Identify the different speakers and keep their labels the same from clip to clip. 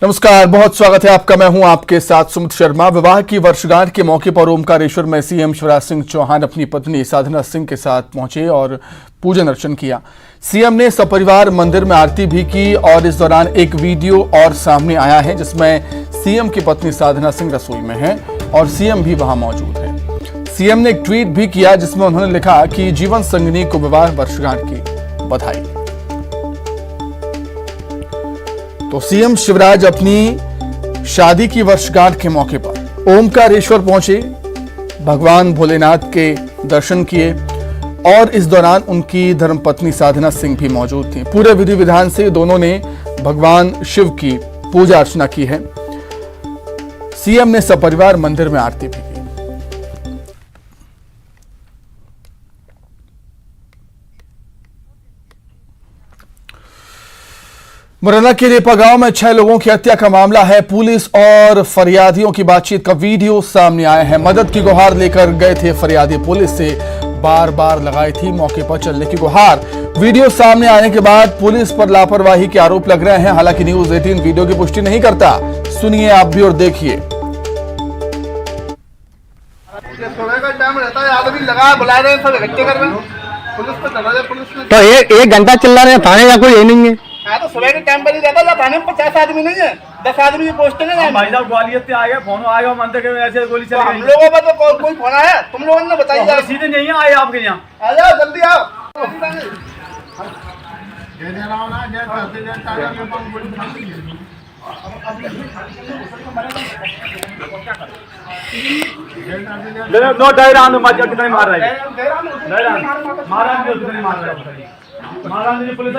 Speaker 1: नमस्कार, बहुत स्वागत है आपका। मैं हूं आपके साथ सुमित शर्मा। विवाह की वर्षगांठ के मौके पर ओमकारेश्वर में सीएम शिवराज सिंह चौहान अपनी पत्नी साधना सिंह के साथ पहुंचे और पूजन अर्चन किया। सीएम ने सपरिवार मंदिर में आरती भी की और इस दौरान एक वीडियो और सामने आया है जिसमें सीएम की पत्नी साधना सिंह रसोई में है और सीएम भी वहां मौजूद है। सीएम ने एक ट्वीट भी किया जिसमें उन्होंने लिखा कि जीवन संगिनी को विवाह वर्षगांठ की बधाई। तो सीएम शिवराज अपनी शादी की वर्षगांठ के मौके पर ओमकारेश्वर पहुंचे, भगवान भोलेनाथ के दर्शन किए और इस दौरान उनकी धर्मपत्नी साधना सिंह भी मौजूद थी। पूरे विधि विधान से दोनों ने भगवान शिव की पूजा अर्चना की है। सीएम ने सपरिवार मंदिर में आरती भी की। मुरैना के रेपा गांव में 6 लोगों की हत्या का मामला है। पुलिस और फरियादियों की बातचीत का वीडियो सामने आया है। मदद की गुहार लेकर गए थे फरियादी, पुलिस से बार बार लगाई थी मौके पर चलने की गुहार। वीडियो सामने आने के बाद पुलिस पर लापरवाही के आरोप लग रहे हैं। हालांकि न्यूज 18 वीडियो की पुष्टि नहीं करता। सुनिए आप भी और देखिए।
Speaker 2: तो एक घंटा चिल्ला रहे हैं, थाने का कोई ये नहीं है।
Speaker 3: हाँ तो सुबह के टाइम पर ही रहता है, थाने में 50 आदमी नहीं है, 10 आदमी की पोस्टिंग है।
Speaker 4: भाई साहब ग्वालियर से आ गए, फोन आएगा मंदिर के ऐसे गोली चली गई।
Speaker 3: हम लोगों का तो कोई फोन आया, तुम लोगों ने बताइए।
Speaker 4: सीधे नहीं आए आपके यहाँ,
Speaker 3: आ जाओ जल्दी आओ।
Speaker 4: नो डायरान कितने मार रहा है, महाराज कितने मार रहा है, महाराज जी पुलिस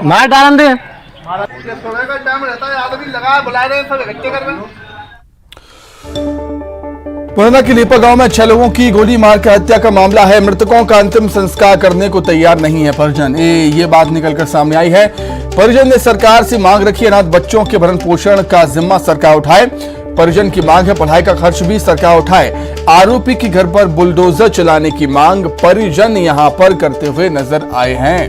Speaker 2: मार डालन दे।
Speaker 3: सुबह का टाइम रहता है, आदमी लगा बुला रहे हैं, सब इकट्ठे कर रहे हैं।
Speaker 1: मुरैना के लेपा गांव में 6 लोगों की गोली मारकर हत्या का मामला है। मृतकों का अंतिम संस्कार करने को तैयार नहीं है परिजन। ये बात निकलकर सामने आई है। परिजन ने सरकार से मांग रखी है अनाथ बच्चों के भरण पोषण का जिम्मा सरकार उठाए। परिजन की मांग है पढ़ाई का खर्च भी सरकार उठाए। आरोपी के घर पर बुलडोजर चलाने की मांग परिजन यहां पर करते हुए नजर आए हैं।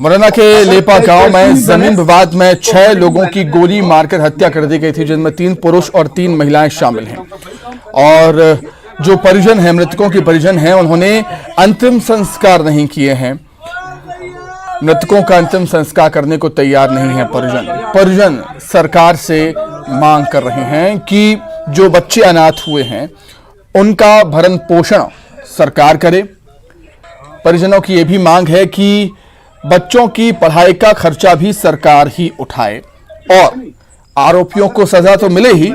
Speaker 1: मुरैना के लेपा गांव में जमीन विवाद में 6 लोगों की गोली मारकर हत्या कर दी गई थी, जिनमें 3 पुरुष और 3 महिलाएं शामिल हैं। और जो परिजन हैं, मृतकों के परिजन हैं, उन्होंने अंतिम संस्कार नहीं किए हैं। मृतकों का अंतिम संस्कार करने को तैयार नहीं है परिजन सरकार से मांग कर रहे हैं कि जो बच्चे अनाथ हुए हैं उनका भरण पोषण सरकार करे। परिजनों की यह भी मांग है कि बच्चों की पढ़ाई का खर्चा भी सरकार ही उठाए और आरोपियों को सजा तो मिले ही,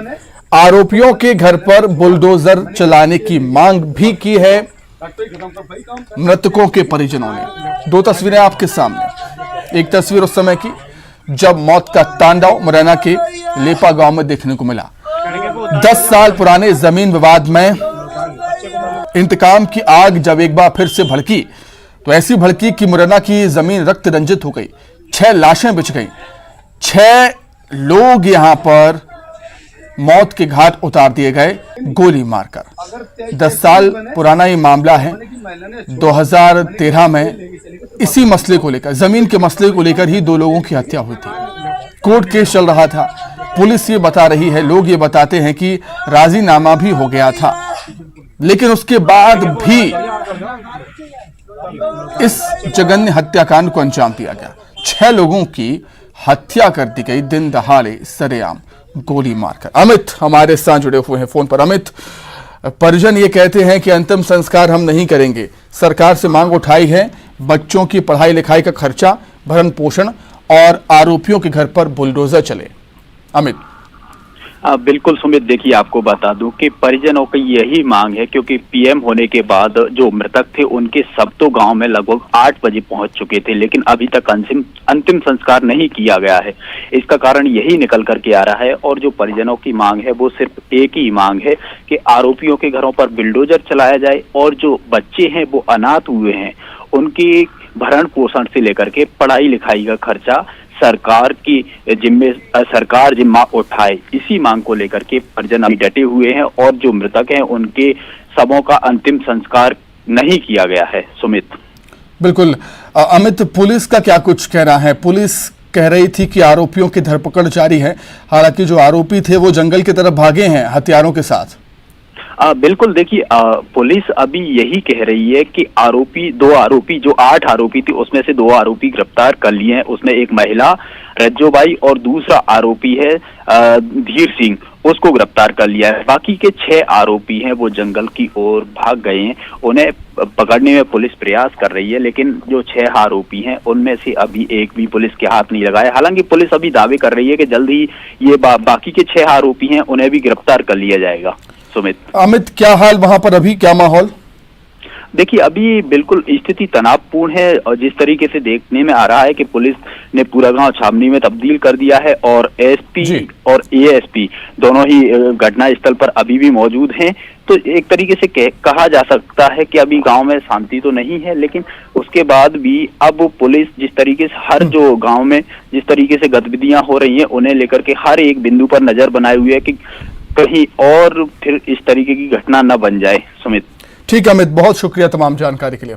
Speaker 1: आरोपियों के घर पर बुलडोजर चलाने की मांग भी की है मृतकों के परिजनों ने। 2 तस्वीरें आपके सामने। एक तस्वीर उस समय की जब मौत का तांडव मुरैना के लेपा गांव में देखने को मिला। 10 साल पुराने जमीन विवाद में इंतकाम की आग जब एक बार फिर से भड़की तो ऐसी भड़की कि मुरैना की जमीन रक्त रंजित हो गई। 6 लाशें बिछ गई, 6 लोग यहां पर मौत के घाट उतार दिए गए गोली मारकर। 10 साल पुराना ये मामला है। 2013 में इसी मसले को लेकर, जमीन के मसले को लेकर ही 2 लोगों की हत्या हुई थी। कोर्ट केस चल रहा था। पुलिस ये बता रही है, लोग ये बताते हैं कि राजीनामा भी हो गया था, लेकिन उसके बाद भी इस जघन्य हत्याकांड को अंजाम दिया गया। 6 लोगों की हत्या कर दी गई दिन दहाड़े सरेआम गोली मारकर। अमित हमारे साथ जुड़े हुए हैं फोन पर। अमित, परिजन ये कहते हैं कि अंतिम संस्कार हम नहीं करेंगे, सरकार से मांग उठाई है बच्चों की पढ़ाई लिखाई का खर्चा, भरण पोषण और आरोपियों के घर पर बुलडोजर चले। अमित।
Speaker 5: बिल्कुल सुमित, देखिए आपको बता दूं कि परिजनों की यही मांग है, क्योंकि पीएम होने के बाद जो मृतक थे उनके सब तो गांव में लगभग 8 बजे पहुंच चुके थे, लेकिन अभी तक अंतिम संस्कार नहीं किया गया है। इसका कारण यही निकल करके आ रहा है और जो परिजनों की मांग है वो सिर्फ एक ही मांग है कि आरोपियों के घरों पर बुलडोजर चलाया जाए और जो बच्चे हैं वो अनाथ हुए हैं उनकी भरण पोषण से लेकर के पढ़ाई लिखाई का खर्चा सरकार जिम्मा उठाए, इसी मांग को लेकर के परिजन अभी डटे हुए हैं और जो मृतक हैं उनके शवों का अंतिम संस्कार नहीं किया गया है। सुमित,
Speaker 1: बिल्कुल। अमित, पुलिस का क्या कुछ कहना है? पुलिस कह रही थी कि आरोपियों की धरपकड़ जारी है, हालांकि जो आरोपी थे वो जंगल की तरफ भागे हैं हथियारों के साथ।
Speaker 5: बिल्कुल, देखिए पुलिस अभी यही कह रही है कि दो आरोपी जो 8 आरोपी थे उसमें से 2 आरोपी गिरफ्तार कर लिए हैं। उसमें एक महिला रज्जोबाई और दूसरा आरोपी है धीर सिंह, उसको गिरफ्तार कर लिया है। बाकी के 6 आरोपी हैं वो जंगल की ओर भाग गए हैं, उन्हें पकड़ने में पुलिस प्रयास कर रही है, लेकिन जो 6 आरोपी हैं उनमें से अभी एक भी पुलिस के हाथ नहीं लगाया। हालांकि पुलिस अभी दावे कर रही है कि जल्द ही ये बाकी के 6 आरोपी हैं उन्हें भी गिरफ्तार कर लिया जाएगा। सुमित,
Speaker 1: अमित, क्या हाल वहां पर अभी, क्या माहौल?
Speaker 5: देखिए अभी बिल्कुल स्थिति तनावपूर्ण है और जिस तरीके से देखने में आ रहा है कि पुलिस ने पूरा गांव छावनी में तब्दील कर दिया है और एसपी और एएसपी दोनों ही घटना स्थल पर अभी भी मौजूद हैं। तो एक तरीके से कहा जा सकता है कि अभी गांव में शांति तो नहीं है, लेकिन उसके बाद भी अब पुलिस जिस तरीके से हर जो गांव में जिस तरीके से गतिविधियां हो रही हैं उन्हें लेकर के हर एक बिंदु पर नजर बनाए हुए है कि कहीं और फिर इस तरीके की घटना न बन जाए। सुमित,
Speaker 1: ठीक है अमित, बहुत शुक्रिया तमाम जानकारी के लिए।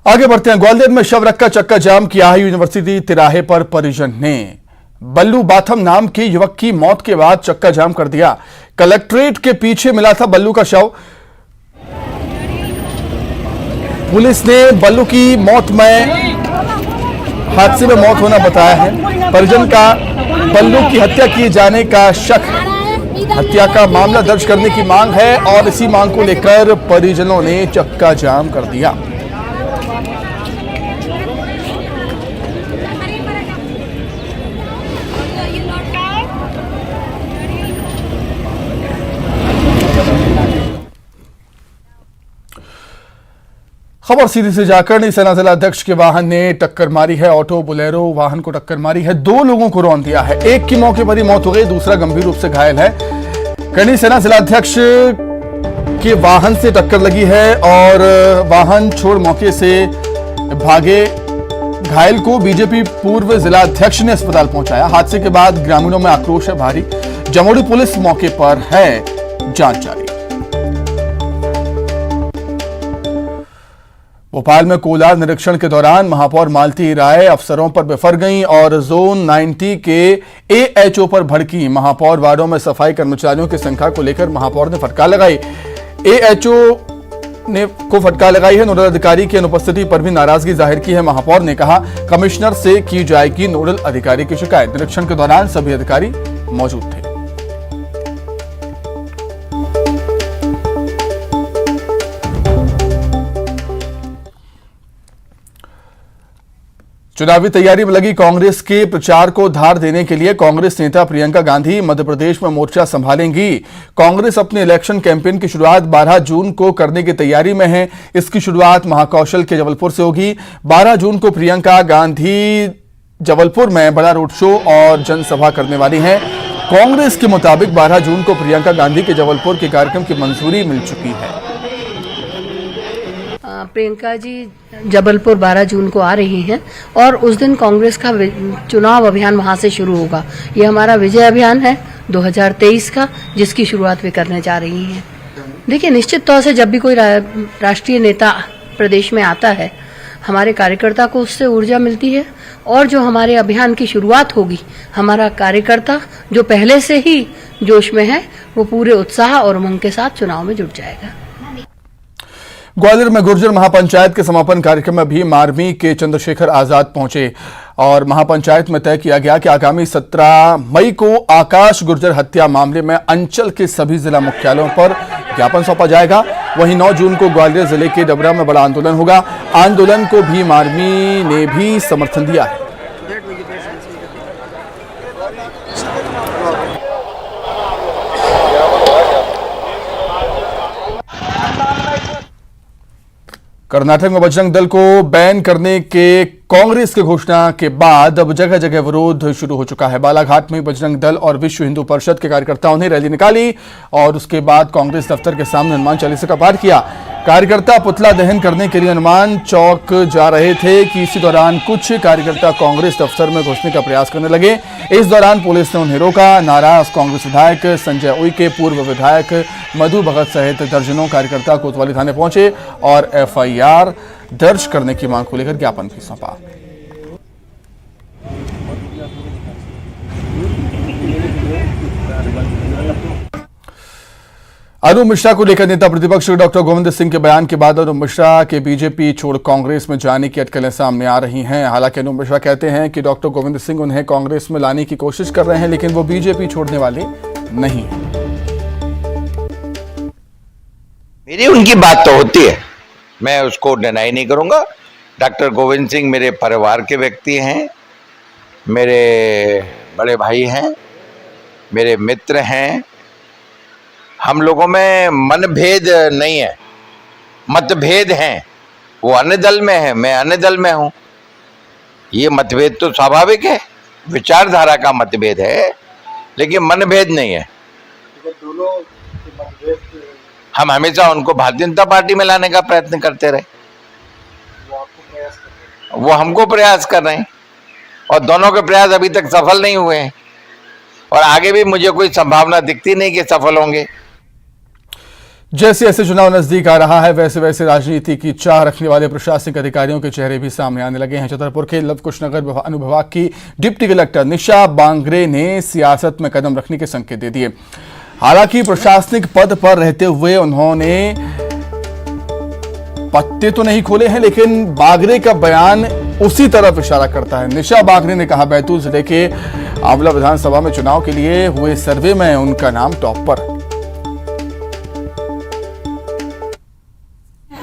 Speaker 1: आगे बढ़ते हैं। ग्वालियर में शव रखकर चक्का जाम किया है यूनिवर्सिटी तिराहे पर परिजन ने। बल्लू बाथम नाम के युवक की मौत के बाद चक्का जाम कर दिया। कलेक्ट्रेट के पीछे मिला था बल्लू का शव। पुलिस ने बल्लू की मौत में हादसे में मौत होना बताया है। परिजन का बल्लू की हत्या किए जाने का शक है। हत्या का मामला दर्ज करने की मांग है और इसी मांग को लेकर परिजनों ने चक्का जाम कर दिया। खबर सीधी से जाकर सेना जिला अध्यक्ष के वाहन ने टक्कर मारी है। ऑटो बोलेरो वाहन को टक्कर मारी है, 2 लोगों को रौंद दिया है। एक की मौके पर ही मौत हो गई, दूसरा गंभीर रूप से घायल है। करनी सेना जिला अध्यक्ष के वाहन से टक्कर लगी है और वाहन छोड़ मौके से भागे। घायल को बीजेपी पूर्व जिला अध्यक्ष ने अस्पताल पहुंचाया। हादसे के बाद ग्रामीणों में आक्रोश है भारी। जमोड़ी पुलिस मौके पर है, जांच जारी। भोपाल में कोलार निरीक्षण के दौरान महापौर मालती राय अफसरों पर बिफर गईं और जोन 90 के एएचओ पर भड़की। महापौर वार्डों में सफाई कर्मचारियों की संख्या को लेकर महापौर ने फटकार लगाई। एएचओ ने को फटकार लगाई है। नोडल अधिकारी की अनुपस्थिति पर भी नाराजगी जाहिर की है। महापौर ने कहा कमिश्नर से की जाएगी नोडल अधिकारी की शिकायत। निरीक्षण के दौरान सभी अधिकारी मौजूद थे। चुनावी तैयारी में लगी कांग्रेस के प्रचार को धार देने के लिए कांग्रेस नेता प्रियंका गांधी मध्य प्रदेश में मोर्चा संभालेंगी। कांग्रेस अपने इलेक्शन कैंपेन की शुरुआत 12 जून को करने की तैयारी में है। इसकी शुरुआत महाकौशल के जबलपुर से होगी। 12 जून को प्रियंका गांधी जबलपुर में बड़ा रोड शो और जनसभा करने वाली हैं। कांग्रेस के मुताबिक 12 जून को प्रियंका गांधी के जबलपुर के कार्यक्रम की मंजूरी मिल चुकी है।
Speaker 6: प्रियंका जी जबलपुर 12 जून को आ रही हैं और उस दिन कांग्रेस का चुनाव अभियान वहां से शुरू होगा। ये हमारा विजय अभियान है 2023 का, जिसकी शुरुआत वे करने जा रही हैं। देखिए, निश्चित तौर से जब भी कोई राष्ट्रीय नेता प्रदेश में आता है, हमारे कार्यकर्ता को उससे ऊर्जा मिलती है और जो हमारे अभियान की शुरुआत होगी, हमारा कार्यकर्ता जो पहले से ही जोश में है, वो पूरे उत्साह और उमंग के साथ चुनाव में जुट जाएगा।
Speaker 1: ग्वालियर में गुर्जर महापंचायत के समापन कार्यक्रम में भी मारवी के चंद्रशेखर आजाद पहुंचे और महापंचायत में तय किया गया कि आगामी 17 मई को आकाश गुर्जर हत्या मामले में अंचल के सभी जिला मुख्यालयों पर ज्ञापन सौंपा जाएगा। वहीं 9 जून को ग्वालियर जिले के डबरा में बड़ा आंदोलन होगा। आंदोलन को भी मारवी ने भी समर्थन दिया है। कर्नाटक में बजरंग दल को बैन करने के कांग्रेस की घोषणा के बाद अब जगह जगह विरोध शुरू हो चुका है। बालाघाट में बजरंग दल और विश्व हिंदू परिषद के कार्यकर्ताओं ने रैली निकाली और उसके बाद कांग्रेस दफ्तर के सामने हनुमान चालीसा का पाठ किया। कार्यकर्ता पुतला दहन करने के लिए हनुमान चौक जा रहे थे कि इसी दौरान कुछ कार्यकर्ता कांग्रेस दफ्तर में घुसने का प्रयास करने लगे। इस दौरान पुलिस ने उन्हें रोका। नाराज कांग्रेस विधायक संजय उइके, पूर्व विधायक मधु भगत सहित दर्जनों कार्यकर्ता कोतवाली थाने पहुंचे और एफआईआर दर्ज करने की मांग को लेकर ज्ञापन भी सौंपा। अनूप मिश्रा को लेकर नेता प्रतिपक्ष डॉक्टर गोविंद सिंह के बयान के बाद अनूप मिश्रा के बीजेपी छोड़ कांग्रेस में जाने की अटकलें सामने आ रही हैं। हालांकि अनूप मिश्रा कहते हैं कि डॉक्टर गोविंद सिंह उन्हें कांग्रेस में लाने की कोशिश कर रहे हैं, लेकिन वो बीजेपी छोड़ने वाले नहीं।
Speaker 7: मेरी उनकी बात तो होती है, मैं उसको डिनाई नहीं करूंगा। डॉक्टर गोविंद सिंह मेरे परिवार के व्यक्ति हैं, मेरे बड़े भाई हैं, मेरे मित्र हैं। हम लोगों में मनभेद नहीं है, मतभेद हैं। वो अन्य दल में है, मैं अन्य दल में हूं। ये मतभेद तो स्वाभाविक है, विचारधारा का मतभेद है, लेकिन मनभेद नहीं है। हम हमेशा उनको भारतीय जनता पार्टी में लाने का प्रयत्न करते रहे, वो हमको प्रयास कर रहे हैं और दोनों के प्रयास अभी तक सफल नहीं हुए हैं और आगे भी मुझे कोई संभावना दिखती नहीं कि सफल होंगे।
Speaker 1: जैसे जैसे चुनाव नजदीक आ रहा है, वैसे वैसे राजनीति की चाह रखने वाले प्रशासनिक अधिकारियों के चेहरे भी सामने आने लगे हैं। छतरपुर के लवकुश नगर अनुविभाग की डिप्टी कलेक्टर निशा बांगरे ने सियासत में कदम रखने के संकेत दे दिए। हालांकि प्रशासनिक पद पर रहते हुए उन्होंने पत्ते तो नहीं खोले हैं, लेकिन बागरे का बयान उसी तरफ इशारा करता है। निशा बागरे ने कहा, बैतूल जिले के आंवला विधानसभा में चुनाव के लिए हुए सर्वे में उनका नाम टॉप पर।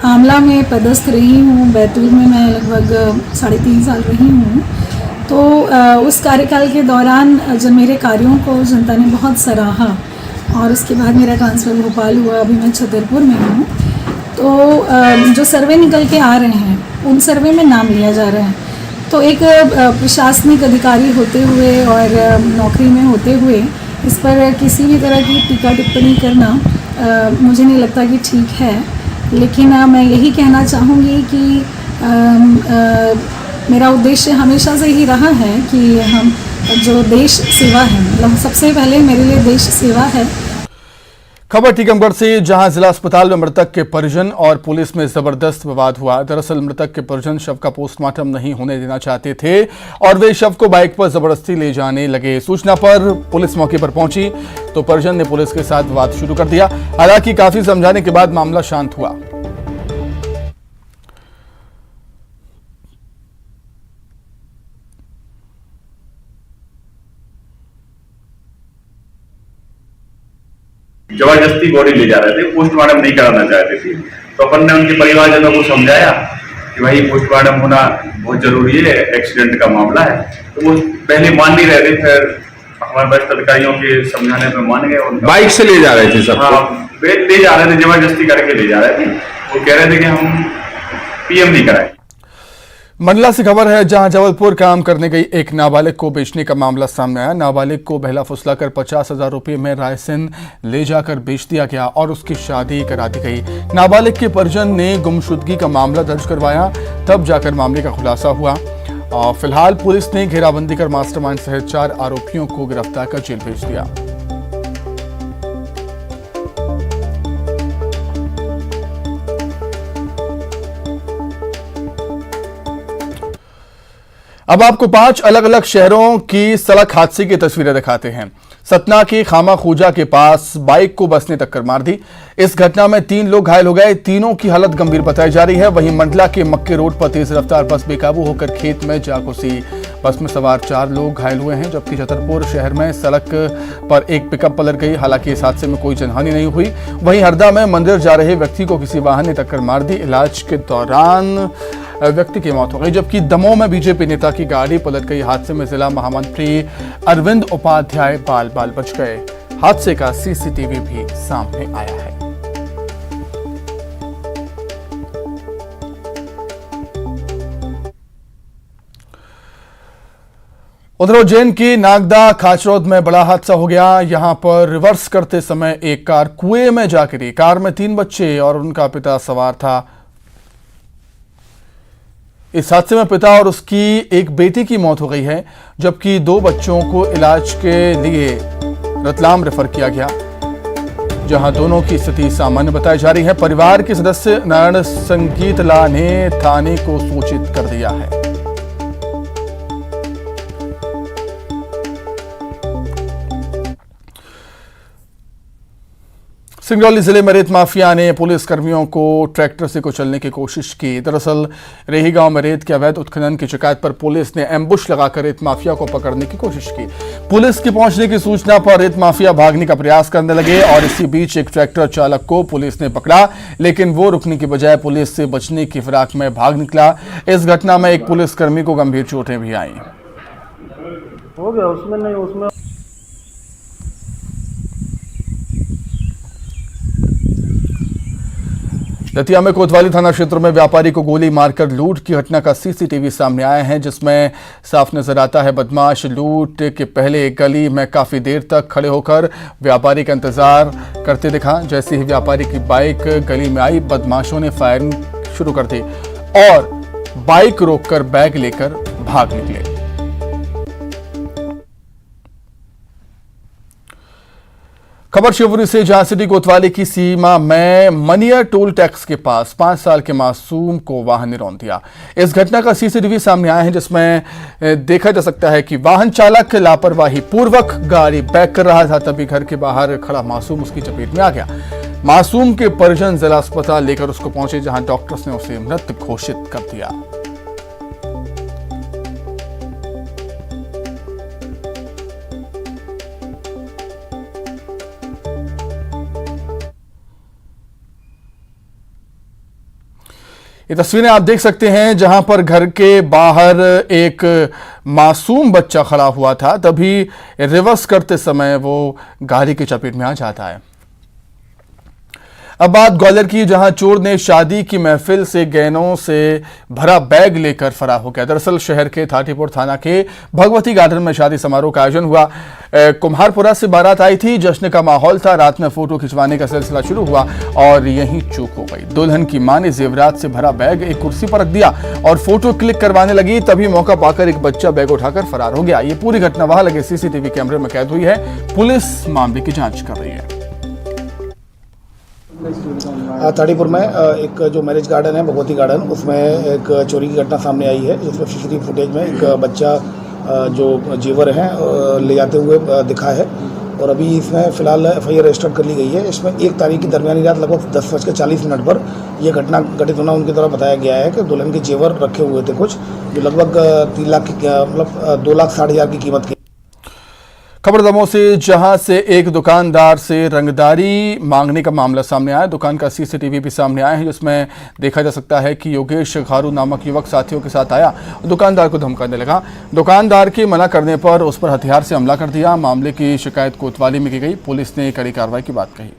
Speaker 8: आंवला में पदस्थ रही हूँ, बैतूल में मैं लगभग 3.5 साल रही हूँ। तो उस कार्यकाल के दौरान जब मेरे कार्यों को जनता ने बहुत सराहा और उसके बाद मेरा ट्रांसफ़र भोपाल हुआ, अभी मैं छतरपुर में हूँ। तो जो सर्वे निकल के आ रहे हैं उन सर्वे में नाम लिया जा रहा है। तो एक प्रशासनिक अधिकारी होते हुए और नौकरी में होते हुए इस पर किसी भी तरह की टीका टिप्पणी करना मुझे नहीं लगता कि ठीक है। लेकिन मैं यही कहना चाहूँगी कि मेरा उद्देश्य हमेशा से ही रहा है कि हम जो देश सेवा है, मतलब सबसे पहले मेरे लिए देश सेवा है।
Speaker 1: खबर टीकमगढ़ से, जहां जिला अस्पताल में मृतक के परिजन और पुलिस में जबरदस्त विवाद हुआ। दरअसल मृतक के परिजन शव का पोस्टमार्टम नहीं होने देना चाहते थे और वे शव को बाइक पर जबरदस्ती ले जाने लगे। सूचना पर पुलिस मौके पर पहुंची तो परिजन ने पुलिस के साथ विवाद शुरू कर दिया। हालांकि काफी समझाने के बाद मामला शांत हुआ।
Speaker 4: जबरदस्ती बॉडी ले जा रहे थे, पोस्टमार्टम नहीं कराना चाहते थे। तो अपन ने उनके परिवारजनों को समझाया कि भाई पोस्टमार्टम होना बहुत जरूरी है, एक्सीडेंट का मामला है। तो वो पहले मान नहीं रहे थे, फिर हमारे वरिष्ठ अधिकारियों के समझाने पर मान गए।
Speaker 9: बाइक से ले जा रहे थे सब?
Speaker 4: हाँ, ले जा रहे थे, जबरदस्ती करके ले जा रहे थे। वो कह रहे थे कि हम पीएम नहीं कराए।
Speaker 1: मंडला से खबर है, जहां जबलपुर काम करने गई एक नाबालिग को बेचने का मामला सामने आया। नाबालिग को बहला फुसलाकर 50,000 रुपये में रायसेन ले जाकर बेच दिया गया और उसकी शादी करा दी गई। नाबालिग के परिजन ने गुमशुदगी का मामला दर्ज करवाया, तब जाकर मामले का खुलासा हुआ। और फिलहाल पुलिस ने घेराबंदी कर मास्टरमाइंड सहित 4 आरोपियों को गिरफ्तार कर जेल भेज दिया। अब आपको 5 अलग अलग शहरों की सड़क हादसे की तस्वीरें दिखाते हैं। सतना के खामा खूजा के पास बाइक को बस ने टक्कर मार दी। इस घटना में 3 लोग घायल हो गए, तीनों की हालत गंभीर बताई जा रही है। वहीं मंडला के मक्के रोड पर तेज रफ्तार बस बेकाबू होकर खेत में जा घुसी। बस में सवार 4 लोग घायल हुए हैं, जबकि छतरपुर शहर में सड़क पर एक पिकअप पलट गई। हालांकि इस हादसे में कोई जनहानि नहीं हुई। वहीं हरदा में मंदिर जा रहे व्यक्ति को किसी वाहन ने टक्कर मार दी। इलाज के दौरान व्यक्ति की मौत हो गई, जबकि दमोह में बीजेपी नेता की गाड़ी पलट गई। हादसे में जिला महामंत्री अरविंद उपाध्याय बाल बाल बच गए। हादसे का सीसीटीवी भी सामने आया है। उधर उज्जैन की नागदा खाचरौद में बड़ा हादसा हो गया। यहां पर रिवर्स करते समय एक कार कुएं में जा गिरी। कार में 3 बच्चे और उनका पिता सवार था। इस हादसे में पिता और उसकी एक बेटी की मौत हो गई है, जबकि 2 बच्चों को इलाज के लिए रतलाम रेफर किया गया, जहां दोनों की स्थिति सामान्य बताई जा रही है। परिवार के सदस्य नारायण संगीतला ने थाने को सूचित कर दिया है। सिंगरौली जिले में रेत माफिया ने पुलिस कर्मियों को ट्रैक्टर से कुचलने की कोशिश की। दरअसल रेही गांव में रेत के अवैध उत्खनन की शिकायत पर पुलिस ने एम्बुश लगाकर रेत माफिया को पकड़ने की कोशिश की। पुलिस के पहुंचने की सूचना पर रेत माफिया भागने का प्रयास करने लगे और इसी बीच एक ट्रैक्टर चालक को पुलिस ने पकड़ा, लेकिन वो रुकने की बजाय पुलिस से बचने की फिराक में भाग निकला। इस घटना में एक पुलिसकर्मी को गंभीर चोटें भी आईं।
Speaker 3: हो गया उसमें नहीं उसमें।
Speaker 1: दतिया में कोतवाली थाना क्षेत्र में व्यापारी को गोली मारकर लूट की घटना का सीसीटीवी सामने आया है, जिसमें साफ नजर आता है बदमाश लूट के पहले एक गली में काफी देर तक खड़े होकर व्यापारी का इंतजार करते दिखा। जैसे ही व्यापारी की बाइक गली में आई, बदमाशों ने फायरिंग शुरू कर दी और बाइक रोककर बैग लेकर भाग निकले। खबर शिवपुरी से, जहां सिटी कोतवाली की सीमा में मनियर टोल टैक्स के पास 5 साल के मासूम को वाहन ने रौंद दिया। इस घटना का सीसीटीवी सामने आया है, जिसमें देखा जा सकता है कि वाहन चालक लापरवाही पूर्वक गाड़ी बैक कर रहा था, तभी घर के बाहर खड़ा मासूम उसकी चपेट में आ गया। मासूम के परिजन जिला अस्पताल लेकर उसको पहुंचे, जहां डॉक्टर्स ने उसे मृत घोषित कर दिया। ये तस्वीरें आप देख सकते हैं, जहां पर घर के बाहर एक मासूम बच्चा खड़ा हुआ था, तभी रिवर्स करते समय वो गाड़ी की चपेट में आ जाता है। अब बात ग्वालियर की, जहां चोर ने शादी की महफिल से गहनों से भरा बैग लेकर फरार हो गया। दरअसल शहर के थाटीपुर थाना के भगवती गार्डन में शादी समारोह का आयोजन हुआ। कुम्हारपुरा से बारात आई थी, जश्न का माहौल था। रात में फोटो खिंचवाने का सिलसिला शुरू हुआ और यहीं चूक हो गई। दुल्हन की मां ने जेवरात से भरा बैग एक कुर्सी पर रख दिया और फोटो क्लिक करवाने लगी, तभी मौका पाकर एक बच्चा बैग उठाकर फरार हो गया। ये पूरी घटना वहां लगे सीसीटीवी कैमरे में कैद हुई है। पुलिस मामले की जांच कर रही है।
Speaker 9: थाटीपुर में एक जो मैरिज गार्डन है, भगवती गार्डन, उसमें एक चोरी की घटना सामने आई है, जिसमें सीसीटीवी फुटेज में एक बच्चा जो जेवर हैं ले जाते हुए दिखा है और अभी इसमें फिलहाल एफआईआर रजिस्टर्ड कर ली गई है। इसमें 1 तारीख की दरमियानी रात लगभग 10:40 पर यह घटना घटित होना उनकी तरफ बताया गया है कि दुल्हन के जेवर रखे हुए थे कुछ, जो लगभग 3 लाख की, मतलब 2,60,000 की कीमत की।
Speaker 1: खबर दमोह से, जहां से एक दुकानदार से रंगदारी मांगने का मामला सामने आया। दुकान का सीसीटीवी भी सामने आया है, जिसमें देखा जा सकता है कि योगेश घारू नामक युवक साथियों के साथ आया, दुकानदार को धमकाने लगा। दुकानदार के मना करने पर उस पर हथियार से हमला कर दिया। मामले की शिकायत कोतवाली में की गई। पुलिस ने कड़ी कार्रवाई की बात कही।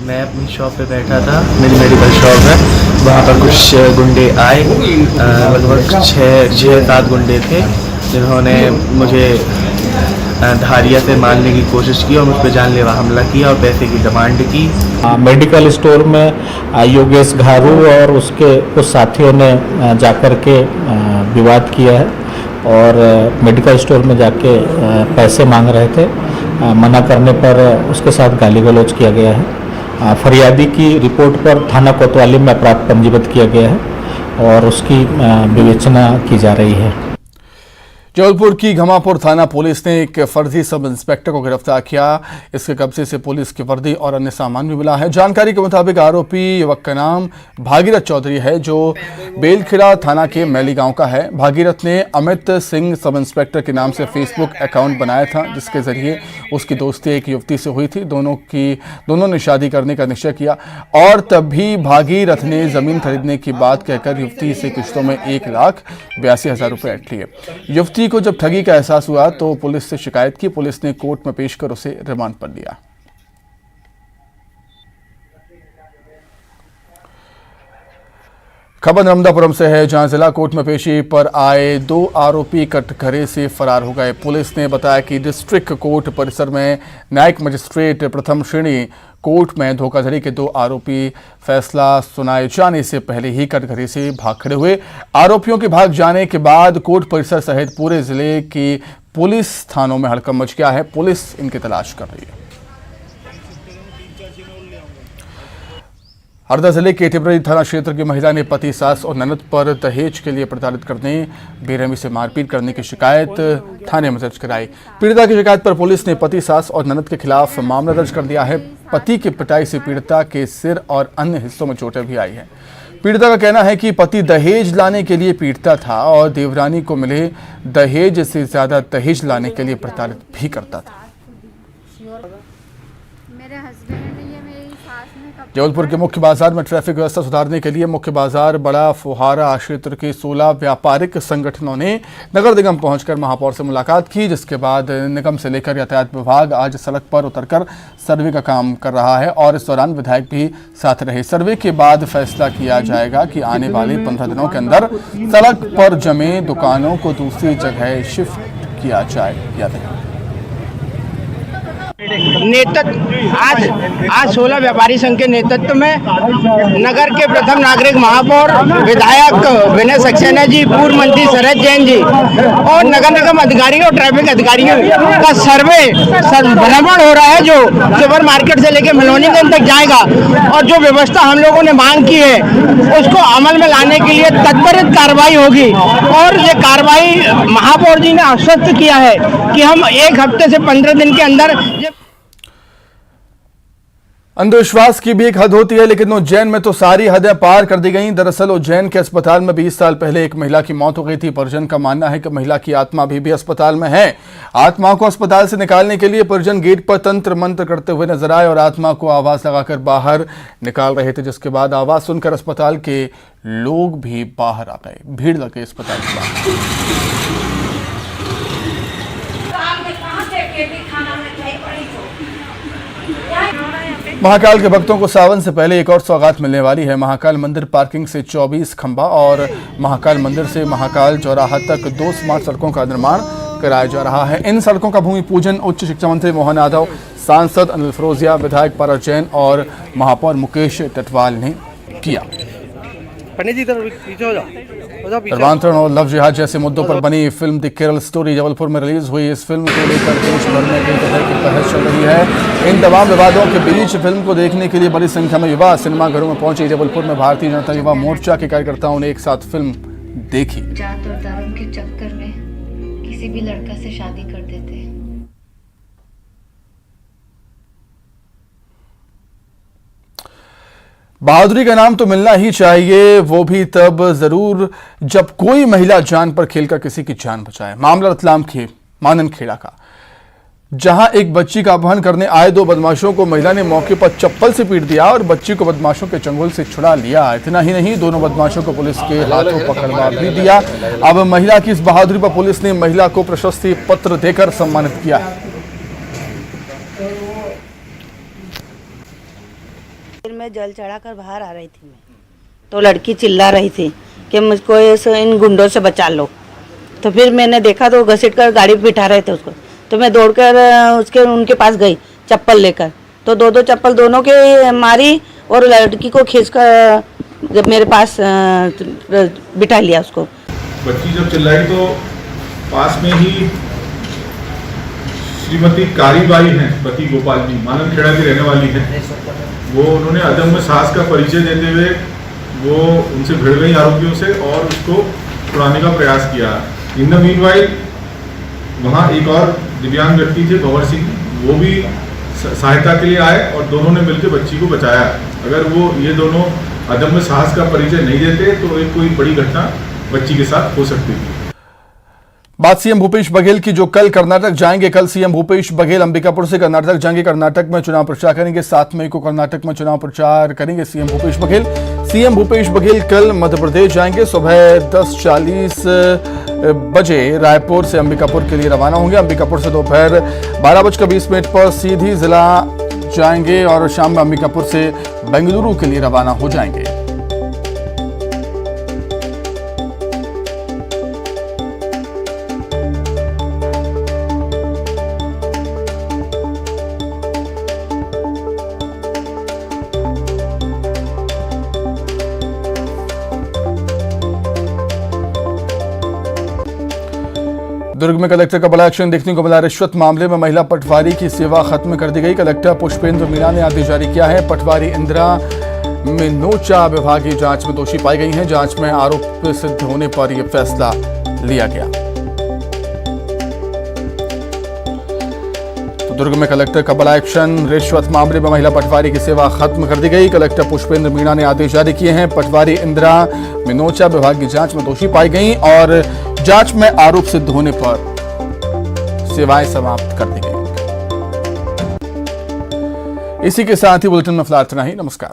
Speaker 10: मैं अपनी शॉप पे बैठा था, मेरी मेडिकल शॉप है, वहाँ पर कुछ गुंडे आए, लगभग 6-7 गुंडे थे, जिन्होंने मुझे धारिया से मारने की कोशिश की और मुझ पर जानलेवा हमला किया और पैसे की डिमांड की।
Speaker 11: मेडिकल स्टोर में योगेश घारू और उसके कुछ साथियों ने जाकर के विवाद किया है और मेडिकल स्टोर में जाके पैसे मांग रहे थे। मना करने पर उसके साथ गाली गलौज किया गया है। फरियादी की रिपोर्ट पर थाना कोतवाली में अपराध पंजीबद्ध किया गया है और उसकी विवेचना की जा रही है।
Speaker 1: जबलपुर की घमापुर थाना पुलिस ने एक फर्जी सब इंस्पेक्टर को गिरफ्तार किया। इसके कब्जे से पुलिस की वर्दी और अन्य सामान भी मिला है। जानकारी के मुताबिक आरोपी युवक का नाम भागीरथ चौधरी है, जो बेलखिरा थाना के मैली गांव का है। भागीरथ ने अमित सिंह सब इंस्पेक्टर के नाम से फेसबुक अकाउंट बनाया था, जिसके जरिए उसकी दोस्ती एक युवती से हुई थी। दोनों ने शादी करने का निश्चय किया और तभी भागीरथ ने जमीन खरीदने की बात कहकर युवती से किश्तों में 1,82,000 रुपए ऐंठ लिए। युवती को जब ठगी का एहसास हुआ तो पुलिस से शिकायत की। पुलिस ने कोर्ट में पेश कर उसे रिमांड पर लिया। खबर नर्मदापुरम से है, जहां जिला कोर्ट में पेशी पर आए 2 आरोपी कटघरे से फरार हो गए। पुलिस ने बताया कि डिस्ट्रिक्ट कोर्ट परिसर में न्यायिक मजिस्ट्रेट प्रथम श्रेणी कोर्ट में धोखाधड़ी के 2 आरोपी फैसला सुनाए जाने से पहले ही कटघरे से भाग खड़े हुए। आरोपियों के भाग जाने के बाद कोर्ट परिसर सहित पूरे जिले की पुलिस थानों में हड़कंप मच गया है। पुलिस इनकी तलाश कर रही है। हरदा जिले के टिपरी थाना क्षेत्र की महिला ने पति, सास और ननद पर दहेज के लिए प्रताड़ित करने, बेरहमी से मारपीट करने की शिकायत थाने में दर्ज कराई। पीड़िता की शिकायत पर पुलिस ने पति, सास और ननद के खिलाफ मामला दर्ज कर दिया है। पति की पिटाई से पीड़िता के सिर और अन्य हिस्सों में चोटें भी आई हैं। पीड़िता का कहना है कि पति दहेज लाने के लिए पीटता था और देवरानी को मिले दहेज से ज्यादा दहेज लाने के लिए प्रताड़ित भी करता था। जबलपुर के मुख्य बाजार में ट्रैफिक व्यवस्था सुधारने के लिए मुख्य बाजार बड़ा फुहारा क्षेत्र के 16 व्यापारिक संगठनों ने नगर निगम पहुंचकर महापौर से मुलाकात की, जिसके बाद निगम से लेकर यातायात विभाग आज सड़क पर उतरकर सर्वे का काम कर रहा है और इस दौरान विधायक भी साथ रहे। सर्वे के बाद फैसला किया जाएगा कि आने वाले 15 दिनों के अंदर सड़क पर जमे दुकानों को दूसरी जगह शिफ्ट किया जाए या नहीं।
Speaker 3: नेतृत्व आज 16 व्यापारी संघ के नेतृत्व में नगर के प्रथम नागरिक महापौर विधायक विनय सक्सेना जी, पूर्व मंत्री शरद जैन जी और नगर निगम अधिकारियों और ट्रैफिक अधिकारियों का सर्वे भ्रमण हो रहा है, जो सुपर मार्केट से लेकर मिलोनीगंज तक जाएगा और जो व्यवस्था हम लोगों ने मांग की है उसको अमल में लाने के लिए तत्परित कार्रवाई होगी। और ये कार्रवाई महापौर जी ने आश्वस्त किया है कि हम 1 हफ्ते से 15 दिन के अंदर।
Speaker 1: अंधविश्वास की भी एक हद होती है, लेकिन उज्जैन में तो सारी हदें पार कर दी गई। दरअसल उज्जैन के अस्पताल में 20 साल पहले एक महिला की मौत हो गई थी। परिजन का मानना है कि महिला की आत्मा अभी भी अस्पताल में है। आत्मा को अस्पताल से निकालने के लिए परिजन गेट पर तंत्र मंत्र करते हुए नजर आए और आत्मा को आवाज लगाकर बाहर निकाल रहे थे, जिसके बाद आवाज सुनकर अस्पताल के लोग भी बाहर आ गए। भीड़ लग गई अस्पताल के बाहर। महाकाल के भक्तों को सावन से पहले एक और सौगात मिलने वाली है। महाकाल मंदिर पार्किंग से 24 खंबा और महाकाल मंदिर से महाकाल चौराहा तक 2 स्मार्ट सड़कों का निर्माण कराया जा रहा है। इन सड़कों का भूमि पूजन उच्च शिक्षा मंत्री मोहन यादव, सांसद अनिल फिरोजिया, विधायक पारस जैन और महापौर मुकेश टटवाल ने किया। धर्मांतरण और लव जिहाद जैसे मुद्दों पर बनी film the Kerala story Jabalpur में रिलीज हुई। इस फिल्म को लेकर देश भर में कई तरह की बहस चल रही है। इन तमाम विवादों के बीच फिल्म को देखने के लिए बड़ी संख्या में युवा सिनेमाघरों में पहुंचे। जबलपुर में भारतीय जनता युवा मोर्चा के कार्यकर्ताओं ने एक साथ फिल्म देखी।
Speaker 12: जात और धर्म के चक्कर में किसी भी लड़का से शादी कर देते हैं।
Speaker 1: बहादुरी का नाम तो मिलना ही चाहिए, वो भी तब जरूर जब कोई महिला जान पर खेलकर किसी की जान बचाए। मामला रतलाम के माननखेड़ा का, जहां एक बच्ची का अपहरण करने आए 2 बदमाशों को महिला ने मौके पर चप्पल से पीट दिया और बच्ची को बदमाशों के चंगुल से छुड़ा लिया। इतना ही नहीं, दोनों बदमाशों को पुलिस के हाथों पकड़वा भी दिया। अब महिला की इस बहादुरी पर पुलिस ने महिला को प्रशस्ति पत्र देकर सम्मानित किया है।
Speaker 13: मैं जल चढ़ाकर बाहर आ रही थी, तो लड़की चिल्ला रही थी कि मुझको इन गुंडों से बचा लो। तो फिर मैंने देखा तो घसीट कर गाड़ी पे बिठा रहे थे उसको, तो मैं दौड़कर उनके पास गई चप्पल लेकर, तो 2 चप्पल दोनों के मारी और लड़की को खींचकर जब मेरे पास बिठा लिया उसको।
Speaker 14: बच्ची जब चिल्लाई तो पास में ही श्रीमती कारीबाई हैं, पति गोपाल जी, माननखेड़ा की रहने वाली हैं। वो उन्होंने अदम्य साहस का परिचय देते हुए वो उनसे भिड़ गई आरोपियों से और उसको छुड़ाने का प्रयास किया। इन द मीनवाइल वहाँ एक और दिव्यांग व्यक्ति थे, भंवर सिंह, वो भी सहायता के लिए आए और दोनों ने मिलकर बच्ची को बचाया। अगर वो ये दोनों अदम्य साहस का परिचय नहीं देते तो एक कोई बड़ी घटना बच्ची के साथ हो सकती थी।
Speaker 1: बात सीएम भूपेश बघेल की, जो कल कर्नाटक जाएंगे। कल सीएम भूपेश बघेल अंबिकापुर से कर्नाटक जाएंगे। कर्नाटक में चुनाव प्रचार करेंगे। 7 मई को कर्नाटक में चुनाव प्रचार करेंगे सीएम भूपेश बघेल। सीएम भूपेश बघेल कल मध्य प्रदेश जाएंगे। सुबह 10:40 बजे रायपुर से अंबिकापुर के लिए रवाना होंगे। अंबिकापुर से दोपहर 12:20 पर सीधी जिला जाएंगे और शाम में अंबिकापुर से बेंगलुरु के लिए रवाना हो जाएंगे। दुर्ग में कलेक्टर का बड़ा एक्शन देखने को मिला। रिश्वत मामले में महिला पटवारी की सेवा खत्म कर दी गई। कलेक्टर पुष्पेंद्र मीणा ने आदेश जारी किया है। पटवारी इंदिरा मिनोचा विभागीय जांच में दोषी पाई गई हैं। जांच में आरोप सिद्ध होने पर यह फैसला लिया गया। तो दुर्ग में कलेक्टर का बड़ा एक्शन। रिश्वत मामले में महिला पटवारी की सेवा खत्म कर दी गई। कलेक्टर पुष्पेंद्र मीणा ने आदेश जारी किए हैं। पटवारी इंदिरा मिनोचा विभागीय जांच में दोषी पाई गई और जांच में आरोप सिद्ध होने पर सेवाएं समाप्त कर दी गई। इसी के साथ ही बुलेटिन में फिलहाल इतना ही। नमस्कार।